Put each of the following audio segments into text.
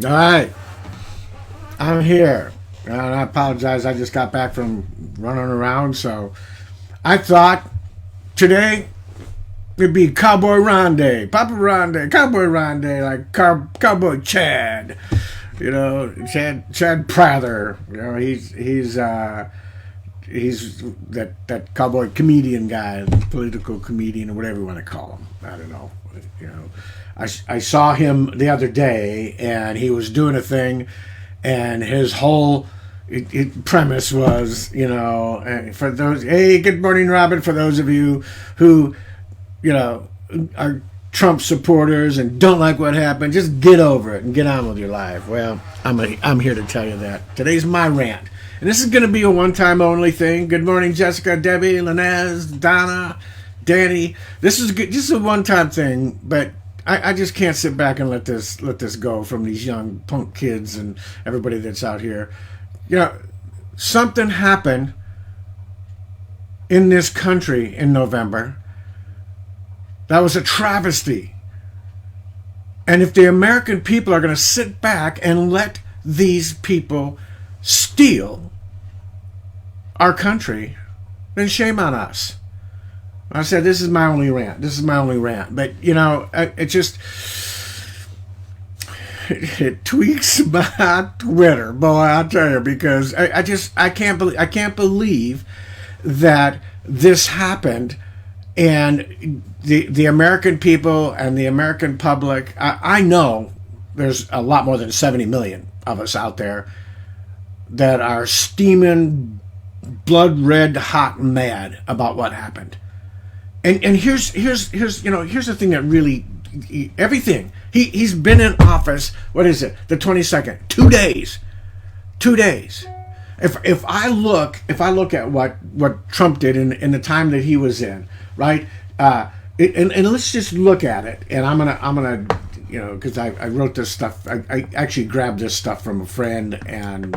All right, I'm here. And I apologize. I just got back from running around, so I thought today it'd be Cowboy Ron Papa Ron Cowboy Ron like Cowboy Chad. Chad Prather. He's that cowboy comedian guy, political comedian, or whatever you want to call him. I don't know. You know, I saw him the other day, and he was doing a thing, and his whole premise was, for those, hey, good morning, Robin, for those of you who, are Trump supporters and don't like what happened, just get over it and get on with your life. Well, I'm here to tell you that today's my rant. And this is going to be a one-time only thing. Good morning, Jessica, Debbie, Linez, Donna, Danny. This is just a one-time thing, but I just can't sit back and let this go from these young punk kids and everybody that's out here. Something happened in this country in November that was a travesty. And if the American people are going to sit back and let these people steal our country, then shame on us. I said, this is my only rant. But, it tweaks my Twitter, boy, I'll tell you, because I can't believe that this happened, and the American people and the American public, I know there's a lot more than 70 million of us out there that are steaming blood red hot mad about what happened. And here's the thing that really everything he's been in office, what is it, the 22nd, 2 days. If I look at what Trump did in the time that he was in, right, and let's just look at it, and I'm gonna because I wrote this stuff. I actually grabbed this stuff from a friend and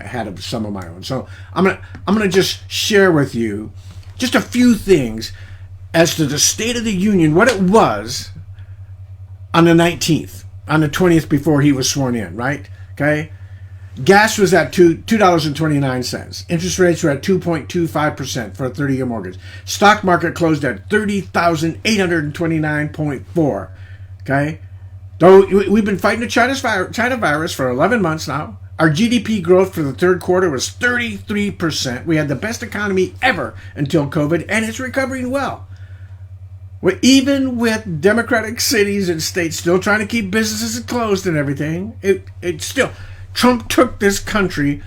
had some of my own. So I'm gonna just share with you just a few things as to the State of the Union, what it was on the 19th, on the 20th before he was sworn in. Right? Okay. Gas was at $2.29. Interest rates were at 2.25% for a 30-year mortgage. Stock market closed at 30,829.4. Okay. Though we've been fighting the China virus for 11 months now, our GDP growth for the third quarter was 33%. We had the best economy ever until COVID, and it's recovering well. Even with Democratic cities and states still trying to keep businesses closed and everything, it still, Trump took this country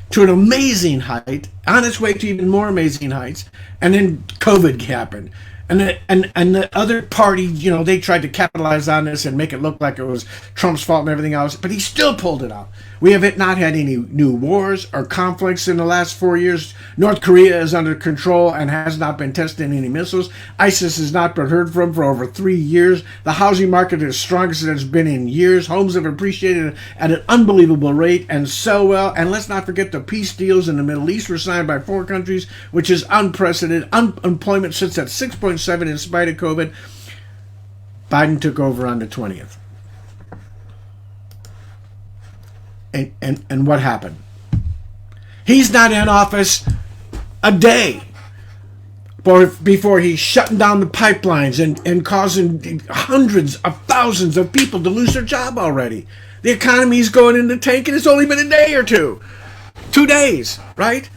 to an amazing height, on its way to even more amazing heights, and then COVID happened. And the other party, they tried to capitalize on this and make it look like it was Trump's fault and everything else, but he still pulled it out. We have not had any new wars or conflicts in the last 4 years. North Korea is under control and has not been testing any missiles. ISIS has not been heard from for over 3 years. The housing market is strongest it has been in years. Homes have appreciated at an unbelievable rate and sell well. And let's not forget the peace deals in the Middle East were signed by 4 countries, which is unprecedented. Unemployment sits at 6.7 in spite of COVID. Biden took over on the 20th. And what happened? He's not in office a day before he's shutting down the pipelines and causing hundreds of thousands of people to lose their job already. The economy's going in the tank, and it's only been a day or two. 2 days, right?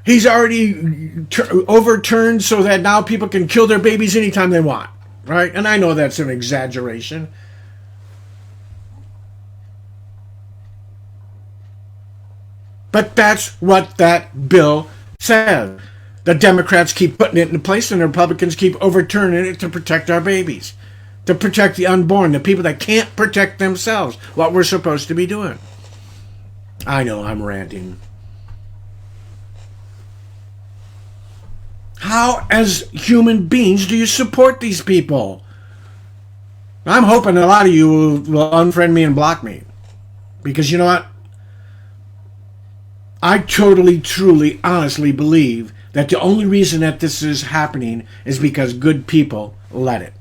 He's already overturned so that now people can kill their babies anytime they want, right? And I know that's an exaggeration. But that's what that bill says. The Democrats keep putting it in place, and the Republicans keep overturning it to protect our babies, to protect the unborn, the people that can't protect themselves, what we're supposed to be doing. I know I'm ranting. How, as human beings, do you support these people? I'm hoping a lot of you will unfriend me and block me. Because you know what? I totally, truly, honestly believe that the only reason that this is happening is because good people let it.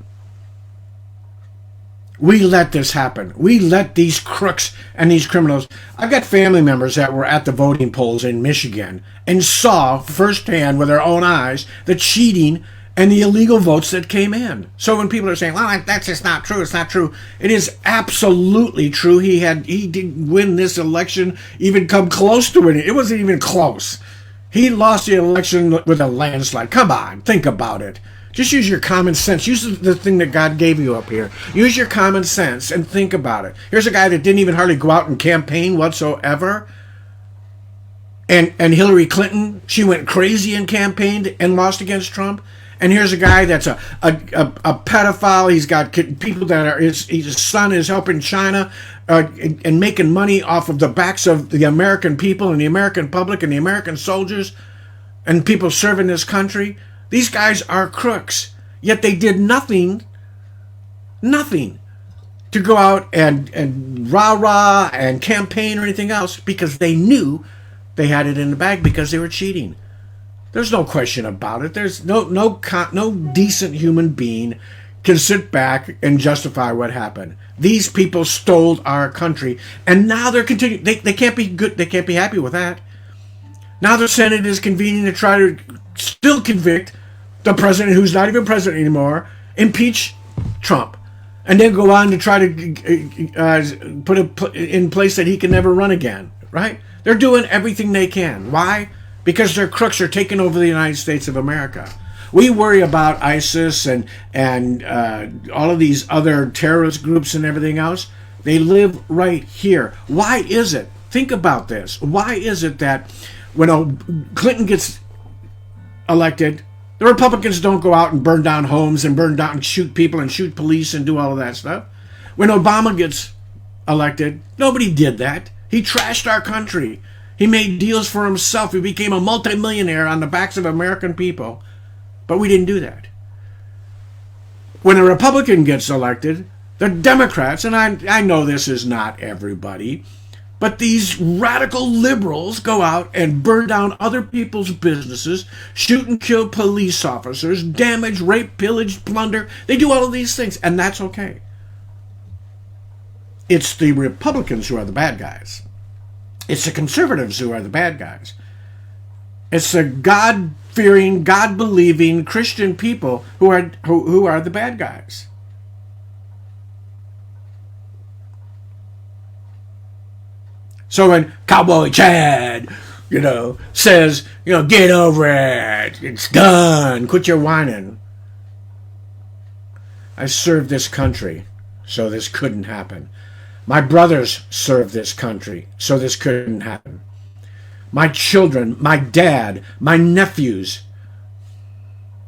We let this happen. We let these crooks and these criminals. I've got family members that were at the voting polls in Michigan and saw firsthand with their own eyes the cheating and the illegal votes that came in. So when people are saying, well, that's just not true, it's not true, it is absolutely true. He didn't win this election, even come close to winning. It wasn't even close. He lost the election with a landslide. Come on, think about it. Just use your common sense. Use the thing that God gave you up here. Use your common sense and think about it. Here's a guy that didn't even hardly go out and campaign whatsoever. And Hillary Clinton, she went crazy and campaigned and lost against Trump. And here's a guy that's a pedophile. He's got people that are his son is helping China and making money off of the backs of the American people and the American public and the American soldiers and people serving this country. These guys are crooks, yet they did nothing to go out and rah-rah and campaign or anything else because they knew they had it in the bag because they were cheating. There's no question about it. There's no decent human being can sit back and justify what happened. These people stole our country, and now they're continuing. They can't be good. They can't be happy with that. Now the Senate is convening to try to still convict the president, who's not even president anymore, impeach Trump, and then go on to try to put in place that he can never run again, right? They're doing everything they can. Why? Because their crooks are taking over the United States of America. We worry about ISIS and all of these other terrorist groups and everything else. They live right here. Why is it? Think about this. Why is it that when Clinton gets elected, the Republicans don't go out and burn down homes and burn down and shoot people and shoot police and do all of that stuff? When Obama gets elected, nobody did that. He trashed our country. He made deals for himself. He became a multimillionaire on the backs of American people. But we didn't do that. When a Republican gets elected, the Democrats, and I know this is not everybody, but these radical liberals go out and burn down other people's businesses, shoot and kill police officers, damage, rape, pillage, plunder. They do all of these things, and that's okay. It's the Republicans who are the bad guys. It's the conservatives who are the bad guys. It's the God-fearing, God-believing Christian people who are the bad guys. So when Cowboy Chad, says, get over it, it's done, quit your whining. I served this country, so this couldn't happen. My brothers served this country, so this couldn't happen. My children, my dad, my nephews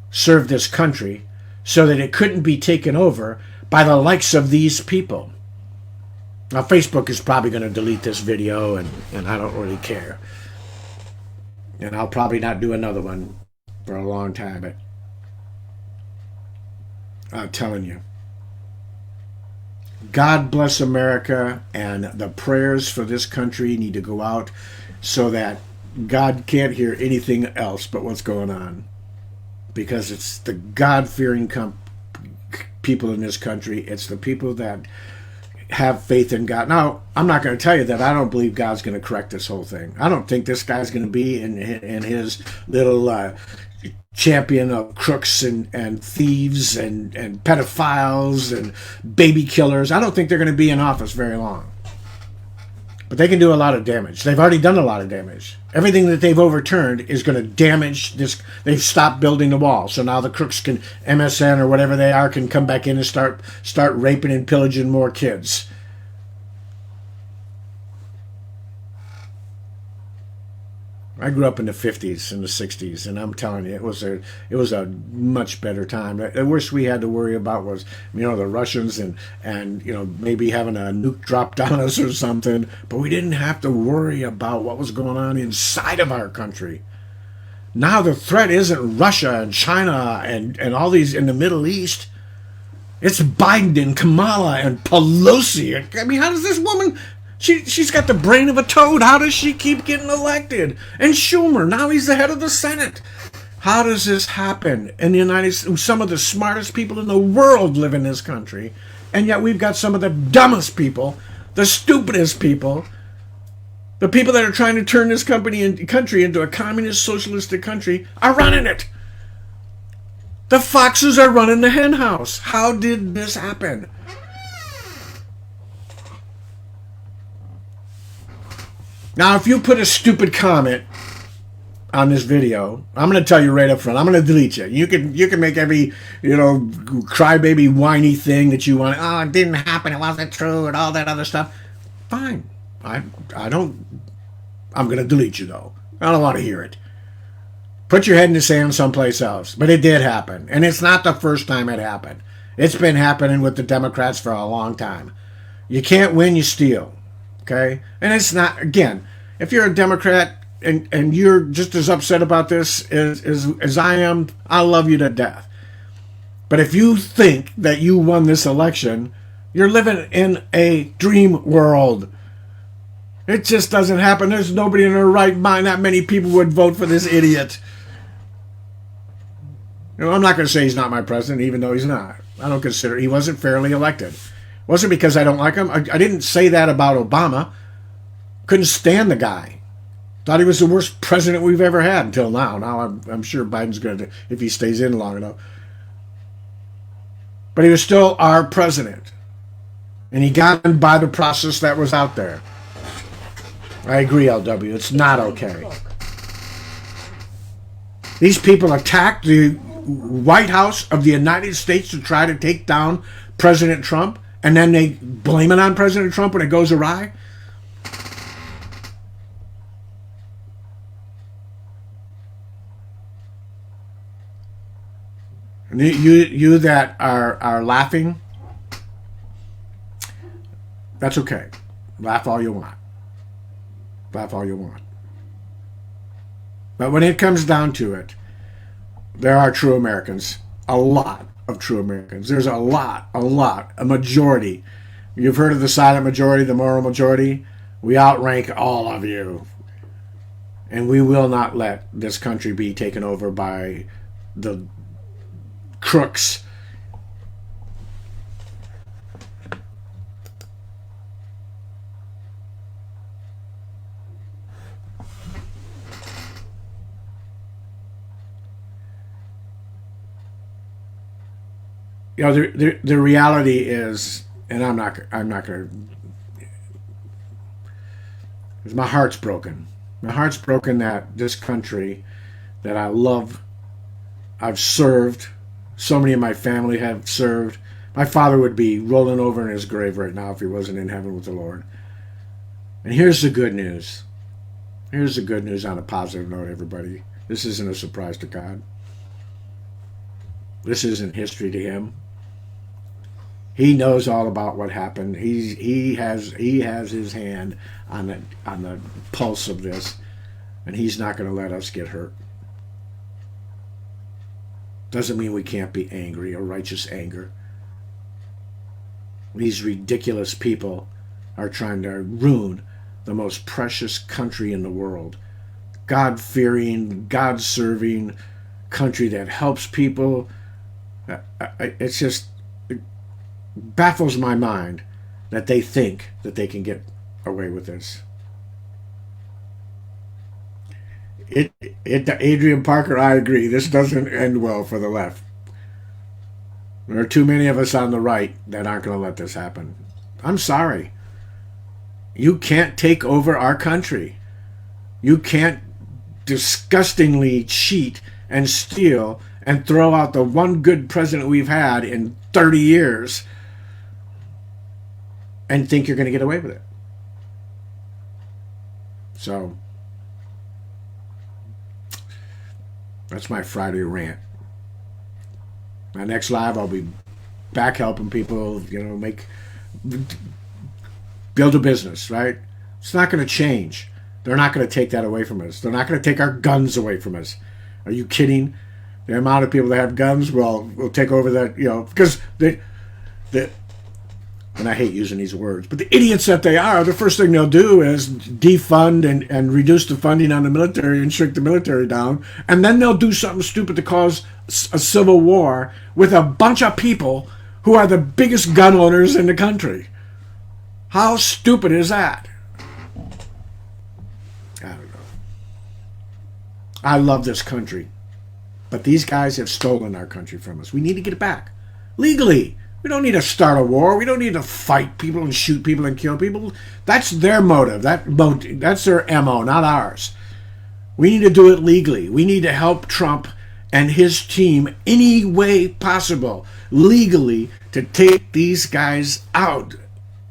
served this country so that it couldn't be taken over by the likes of these people. Now, Facebook is probably going to delete this video, and I don't really care. And I'll probably not do another one for a long time, but I'm telling you. God bless America, and the prayers for this country need to go out so that God can't hear anything else but what's going on. Because it's the God-fearing people in this country. It's the people that have faith in God. Now, I'm not going to tell you that I don't believe God's going to correct this whole thing. I don't think this guy's going to be in his little champion of crooks and thieves and pedophiles and baby killers. I don't think they're going to be in office very long. But they can do a lot of damage. They've already done a lot of damage. Everything that they've overturned is going to damage this. They've stopped building the wall. So now the crooks can, MSN or whatever they are, can come back in and start raping and pillaging more kids. I grew up in the 50s and the 60s, and I'm telling you, it was a much better time. The worst we had to worry about was, the Russians and maybe having a nuke dropped on us or something, but we didn't have to worry about what was going on inside of our country. Now the threat isn't Russia and China and all these in the Middle East. It's Biden and Kamala and Pelosi. I mean, how does this woman... She's got the brain of a toad. How does she keep getting elected? And Schumer, now he's the head of the Senate. How does this happen in the United States? Some of the smartest people in the world live in this country, and yet we've got some of the dumbest people, the stupidest people, the people that are trying to turn this country into a communist, socialistic country are running it. The foxes are running the hen house. How did this happen? Now, if you put a stupid comment on this video, I'm going to tell you right up front, I'm going to delete you. You can make every, crybaby whiny thing that you want. Oh, it didn't happen, it wasn't true, and all that other stuff. Fine. I'm going to delete you, though. I don't want to hear it. Put your head in the sand someplace else. But it did happen. And it's not the first time it happened. It's been happening with the Democrats for a long time. You can't win, you steal. Okay? And it's not, again, if you're a Democrat and you're just as upset about this as I am, I love you to death. But if you think that you won this election, you're living in a dream world. It just doesn't happen. There's nobody in their right mind. Not many people would vote for this idiot. I'm not going to say he's not my president, even though he's not. I don't consider he wasn't fairly elected. It wasn't because I don't like him. I didn't say that about Obama. Couldn't stand the guy. Thought he was the worst president we've ever had until now. Now I'm sure Biden's going to, if he stays in long enough. But he was still our president. And he got in by the process that was out there. I agree, LW. It's not okay. These people attacked the White House of the United States to try to take down President Trump, and then they blame it on President Trump when it goes awry. And you that are laughing, that's okay. Laugh all you want. Laugh all you want. But when it comes down to it, there are true Americans. A lot of true Americans. There's a majority. You've heard of the silent majority, the moral majority. We outrank all of you. And we will not let this country be taken over by the crooks. The reality is, and I'm not going to, because my heart's broken. My heart's broken that this country that I love, I've served, so many of my family have served. My father would be rolling over in his grave right now if he wasn't in heaven with the Lord. And here's the good news. Here's the good news on a positive note, everybody. This isn't a surprise to God. This isn't history to him. He knows all about what happened. He has his hand on the pulse of this, and he's not going to let us get hurt. Doesn't mean we can't be angry or righteous anger. These ridiculous people are trying to ruin the most precious country in the world. God-fearing, God-serving country that helps people. It's just, it baffles my mind that they think that they can get away with this. Adrian Parker, I agree. This doesn't end well for the left. There are too many of us on the right that aren't going to let this happen. I'm sorry. You can't take over our country. You can't disgustingly cheat and steal and throw out the one good president we've had in 30 years and think you're going to get away with it. So, that's my Friday rant. My next live, I'll be back helping people, build a business, right? It's not going to change. They're not going to take that away from us. They're not going to take our guns away from us. Are you kidding? The amount of people that have guns will take over that, because and I hate using these words, but the idiots that they are, the first thing they'll do is defund and reduce the funding on the military and shrink the military down, and then they'll do something stupid to cause a civil war with a bunch of people who are the biggest gun owners in the country. How stupid is that? I don't know. I love this country, but these guys have stolen our country from us. We need to get it back legally. We don't need to start a war. We don't need to fight people and shoot people and kill people. That's their motive. That's their MO, not ours. We need to do it legally. We need to help Trump and his team any way possible, legally, to take these guys out,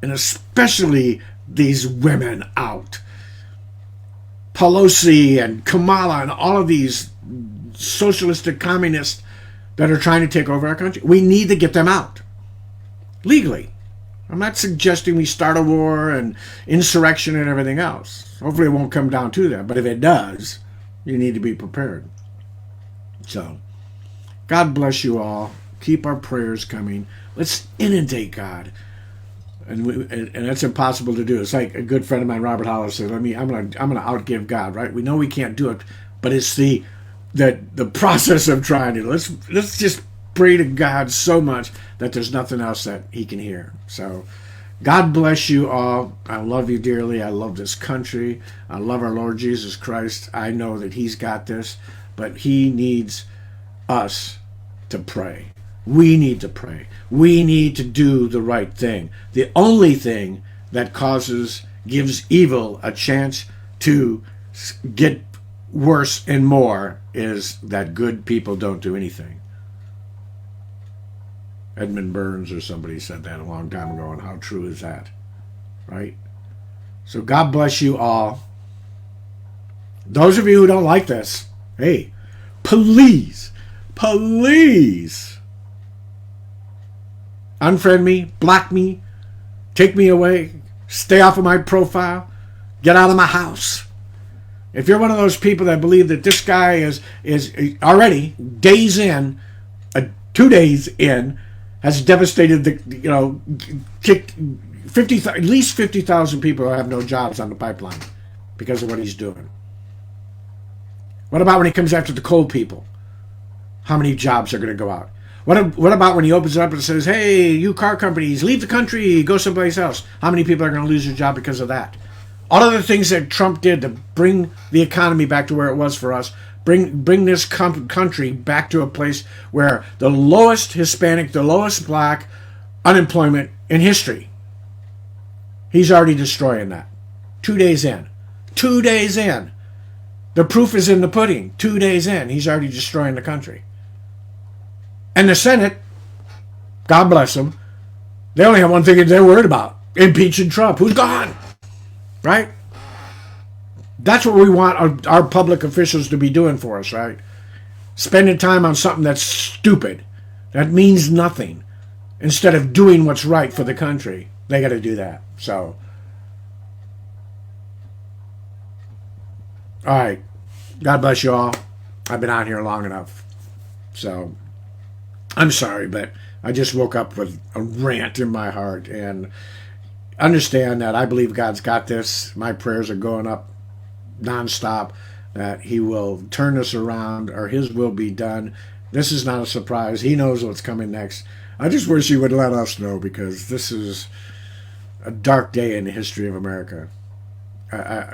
and especially these women out. Pelosi and Kamala and all of these socialistic communists that are trying to take over our country. We need to get them out. Legally. I'm not suggesting we start a war and insurrection and everything else. Hopefully it won't come down to that. But if it does, you need to be prepared. So, God bless you all. Keep our prayers coming. Let's inundate God. And that's impossible to do. It's like a good friend of mine, Robert Hollis, said, I'm gonna outgive God, right? We know we can't do it, but it's the process of trying to. Let's just pray to God so much that there's nothing else that he can hear. So God bless you all. I love you dearly. I love this country. I love our Lord Jesus Christ. I know that he's got this, but he needs us to pray. We need to pray. We need to do the right thing. The only thing that gives evil a chance to get worse and more is that good people don't do anything. Edmund Burns or somebody said that a long time ago, and how true is that? Right? So God bless you all. Those of you who don't like this, hey, please unfriend me, block me, take me away, stay off of my profile, get out of my house. If you're one of those people that believe that this guy is already days in, 2 days in, has devastated kicked at least 50,000 people who have no jobs on the pipeline because of what he's doing. What about when he comes after the coal people? How many jobs are going to go out? What about when he opens it up and says, hey, you car companies, leave the country, go someplace else? How many people are going to lose their job because of that? All of the things that Trump did to bring the economy back to where it was for us, bring this country back to a place where the lowest Hispanic, the lowest black unemployment in history. He's already destroying that. 2 days in. 2 days in. The proof is in the pudding. 2 days in, he's already destroying the country. And the Senate, God bless them, they only have one thing they're worried about: impeaching Trump, who's gone. Right? That's what we want our public officials to be doing for us, right? Spending time on something that's stupid, that means nothing, instead of doing what's right for the country. They got to do that. So, all right. God bless you all. I've been out here long enough. So, I'm sorry, but I just woke up with a rant in my heart. And understand that I believe God's got this. My prayers are going up nonstop, that he will turn this around, or his will be done. This is not a surprise. He knows what's coming next. I just wish he would let us know, because this is a dark day in the history of America.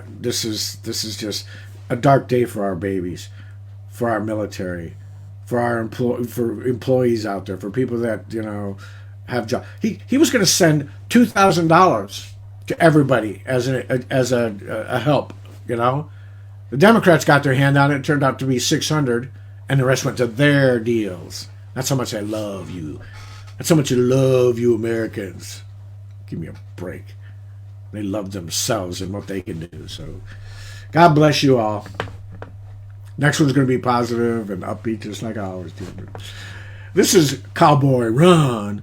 This is just a dark day for our babies, for our military, for our employees out there, for people that have jobs. He was going to send $2,000 to everybody as a help. The Democrats got their hand on it. It turned out to be $600, and the rest went to their deals. That's how much I love you. That's how much I love you, Americans. Give me a break. They love themselves and what they can do. So, God bless you all. Next one's going to be positive and upbeat, just like I always do. This is Cowboy Ron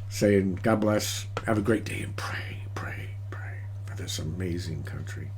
saying, God bless. Have a great day, and pray for this amazing country.